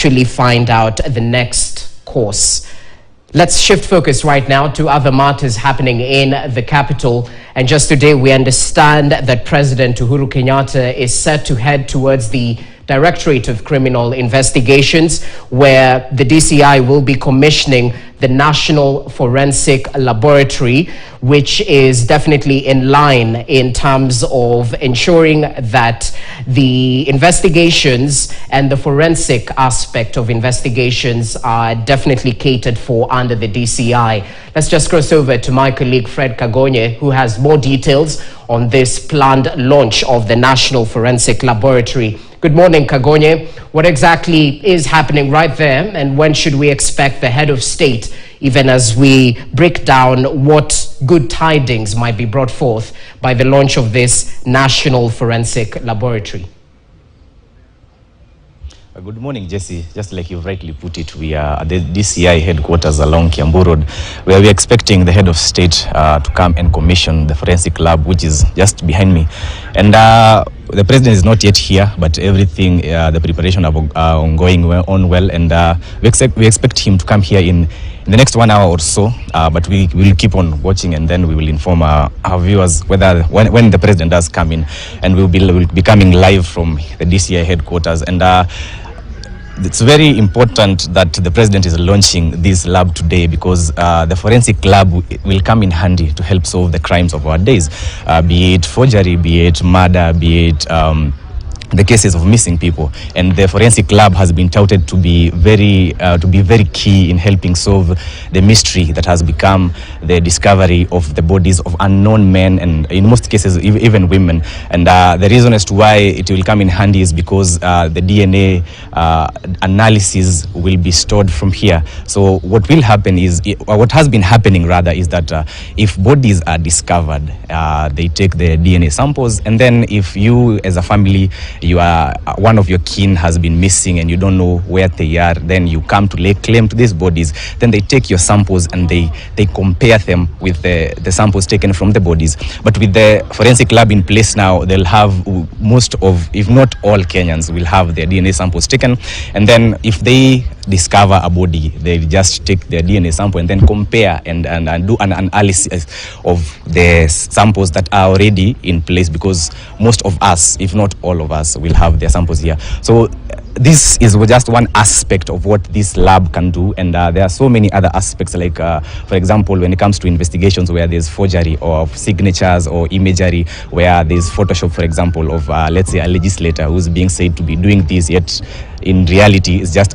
actually find out the next course. Let's shift focus right now to other matters happening in the capital. And just today, we understand that President Uhuru Kenyatta is set to head towards the Directorate of Criminal Investigations, where the DCI will be commissioning the National Forensic Laboratory, which is definitely in line in terms of ensuring that the investigations and the forensic aspect of investigations are definitely catered for under the DCI. Let's just cross over to my colleague Fred Kagonye, who has more details on this planned launch of the National Forensic Laboratory. Good morning, Kagonye. What exactly is happening right there, and when should we expect the head of state, even as we break down what good tidings might be brought forth by the launch of this National Forensic Laboratory? Good morning, Jesse. Just like you've rightly put it, we are at the DCI headquarters along Kiambu Road, where we're expecting the head of state to come and commission the forensic lab, which is just behind me. And the president is not yet here, but everything, the preparation are ongoing on well, and we expect him to come here in the next 1 hour or so. But we will keep on watching, and then we will inform our viewers whether when the president does come in, and we'll be coming live from the DCI headquarters. And it's very important that the president is launching this lab today, because the forensic lab will come in handy to help solve the crimes of our days, be it forgery, be it murder, be it the cases of missing people. And the forensic lab has been touted to be very key in helping solve the mystery that has become the discovery of the bodies of unknown men, and in most cases even women. And the reason as to why it will come in handy is because the DNA analysis will be stored from here. So what will happen is, what has been happening rather, is that if bodies are discovered, they take the DNA samples, and then if you as a family, one of your kin has been missing and you don't know where they are, then you come to lay claim to these bodies. Then they take your samples and they compare them with the samples taken from the bodies. But with the forensic lab in place now, they'll have most of, if not all, Kenyans will have their DNA samples taken. And then if they discover a body, they just take their DNA sample and then compare and do an analysis of the samples that are already in place, because most of us, if not all of us, will have their samples here. So this is just one aspect of what this lab can do, and there are so many other aspects, like for example, when it comes to investigations where there's forgery or signatures or imagery, where there's Photoshop, for example, of let's say a legislator who's being said to be doing this, yet in reality is just